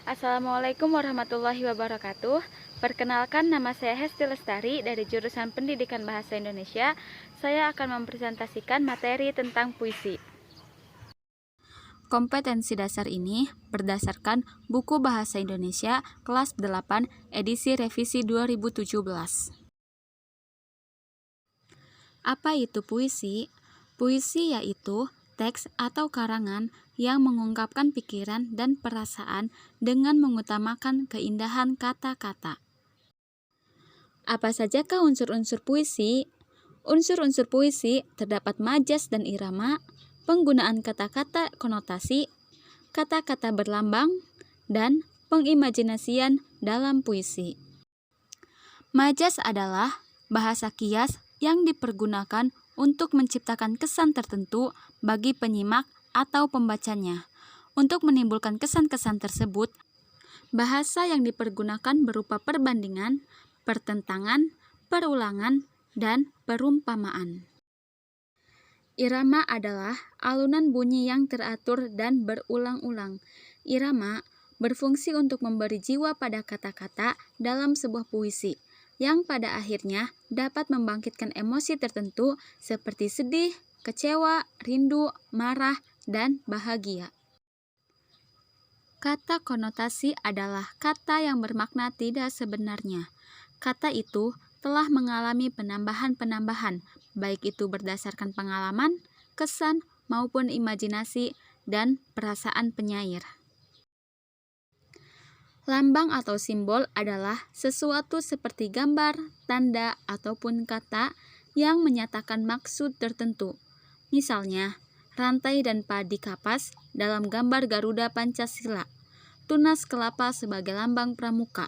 Assalamualaikum warahmatullahi wabarakatuh. Perkenalkan, nama saya Hesti Lestari dari jurusan Pendidikan Bahasa Indonesia. Saya akan mempresentasikan materi tentang puisi. Kompetensi dasar ini berdasarkan buku Bahasa Indonesia kelas 8 edisi revisi 2017. Apa itu puisi? Puisi yaitu teks atau karangan yang mengungkapkan pikiran dan perasaan dengan mengutamakan keindahan kata-kata. Apa sajakah unsur-unsur puisi? Unsur-unsur puisi terdapat majas dan irama, penggunaan kata-kata konotasi, kata-kata berlambang, dan pengimajinasian dalam puisi. Majas adalah bahasa kias yang dipergunakan untuk menciptakan kesan tertentu bagi penyimak atau pembacanya. Untuk menimbulkan kesan-kesan tersebut, bahasa yang dipergunakan berupa perbandingan, pertentangan, perulangan, dan perumpamaan. Irama adalah alunan bunyi yang teratur dan berulang-ulang. Irama berfungsi untuk memberi jiwa pada kata-kata dalam sebuah puisi, yang pada akhirnya dapat membangkitkan emosi tertentu seperti sedih, kecewa, rindu, marah, dan bahagia. Kata konotasi adalah kata yang bermakna tidak sebenarnya. Kata itu telah mengalami penambahan-penambahan, baik itu berdasarkan pengalaman, kesan, maupun imajinasi dan perasaan penyair. Lambang atau simbol adalah sesuatu seperti gambar, tanda, ataupun kata yang menyatakan maksud tertentu. Misalnya, rantai dan padi kapas dalam gambar Garuda Pancasila, tunas kelapa sebagai lambang pramuka.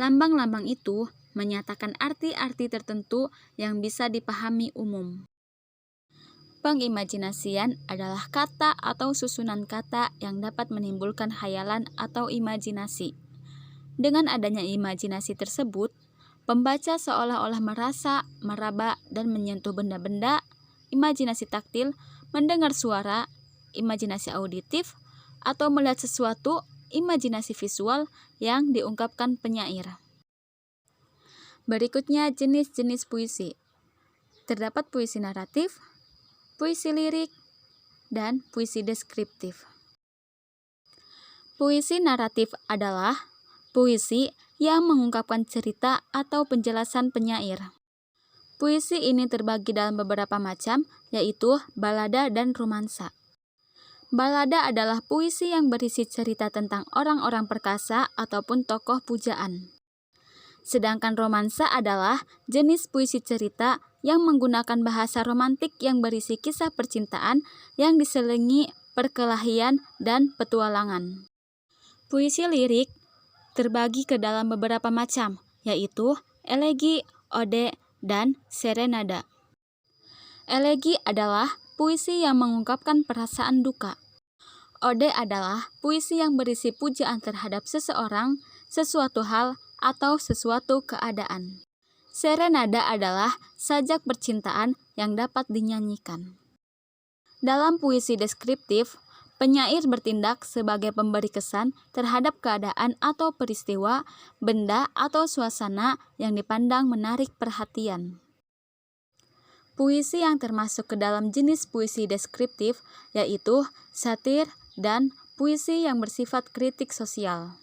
Lambang-lambang itu menyatakan arti-arti tertentu yang bisa dipahami umum. Pengimajinasian adalah kata atau susunan kata yang dapat menimbulkan khayalan atau imajinasi. Dengan adanya imajinasi tersebut, pembaca seolah-olah merasa, meraba, dan menyentuh benda-benda, imajinasi taktil, mendengar suara, imajinasi auditif, atau melihat sesuatu, imajinasi visual yang diungkapkan penyair. Berikutnya jenis-jenis puisi. Terdapat puisi naratif, puisi lirik, dan puisi deskriptif. Puisi naratif adalah puisi yang mengungkapkan cerita atau penjelasan penyair. Puisi ini terbagi dalam beberapa macam, yaitu balada dan romansa. Balada adalah puisi yang berisi cerita tentang orang-orang perkasa ataupun tokoh pujaan. Sedangkan romansa adalah jenis puisi cerita yang menggunakan bahasa romantik yang berisi kisah percintaan yang diselingi perkelahian dan petualangan. Puisi lirik terbagi ke dalam beberapa macam, yaitu elegi, ode, dan serenada. Elegi adalah puisi yang mengungkapkan perasaan duka. Ode adalah puisi yang berisi pujaan terhadap seseorang, sesuatu hal, atau sesuatu keadaan. Serenada adalah sajak percintaan yang dapat dinyanyikan. Dalam puisi deskriptif, penyair bertindak sebagai pemberi kesan terhadap keadaan atau peristiwa, benda atau suasana yang dipandang menarik perhatian. Puisi yang termasuk ke dalam jenis puisi deskriptif yaitu satir dan puisi yang bersifat kritik sosial.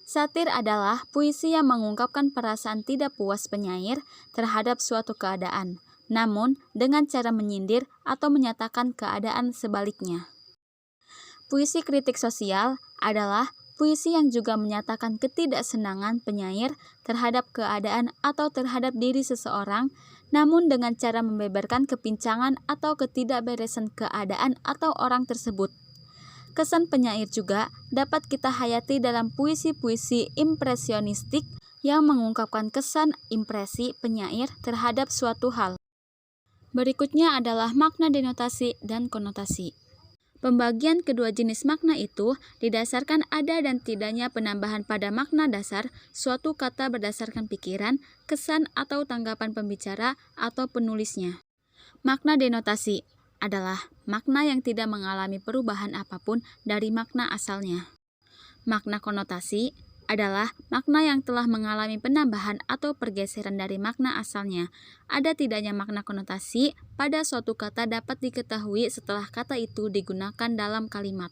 Satir adalah puisi yang mengungkapkan perasaan tidak puas penyair terhadap suatu keadaan, namun dengan cara menyindir atau menyatakan keadaan sebaliknya. Puisi kritik sosial adalah puisi yang juga menyatakan ketidaksenangan penyair terhadap keadaan atau terhadap diri seseorang, namun dengan cara membeberkan kepincangan atau ketidakberesan keadaan atau orang tersebut. Kesan penyair juga dapat kita hayati dalam puisi-puisi impresionistik yang mengungkapkan kesan impresi penyair terhadap suatu hal. Berikutnya adalah makna denotasi dan konotasi. Pembagian kedua jenis makna itu didasarkan ada dan tidaknya penambahan pada makna dasar suatu kata berdasarkan pikiran, kesan atau tanggapan pembicara atau penulisnya. Makna denotasi adalah makna yang tidak mengalami perubahan apapun dari makna asalnya. Makna konotasi adalah makna yang telah mengalami penambahan atau pergeseran dari makna asalnya. Ada tidaknya makna konotasi pada suatu kata dapat diketahui setelah kata itu digunakan dalam kalimat.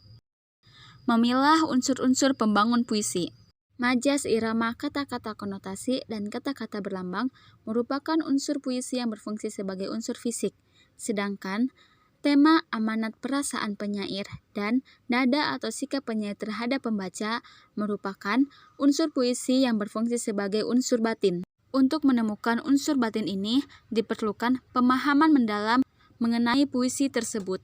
Memilah unsur-unsur pembangun puisi. Majas, irama, kata-kata konotasi, dan kata-kata berlambang merupakan unsur puisi yang berfungsi sebagai unsur fisik. Sedangkan tema, amanat perasaan penyair, dan nada atau sikap penyair terhadap pembaca merupakan unsur puisi yang berfungsi sebagai unsur batin. Untuk menemukan unsur batin ini, diperlukan pemahaman mendalam mengenai puisi tersebut.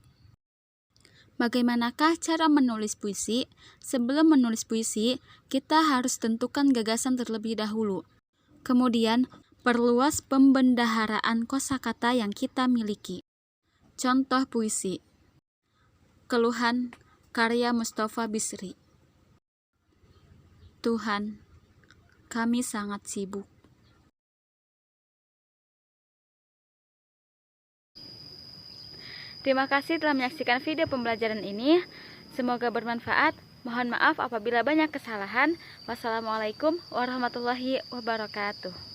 Bagaimanakah cara menulis puisi? Sebelum menulis puisi, kita harus tentukan gagasan terlebih dahulu. Kemudian, perluas pembendaharaan kosakata yang kita miliki. Contoh puisi. Keluhan, karya Mustafa Bisri. Tuhan, kami sangat sibuk. Terima kasih telah menyaksikan video pembelajaran ini. Semoga bermanfaat. Mohon maaf apabila banyak kesalahan. Wassalamualaikum warahmatullahi wabarakatuh.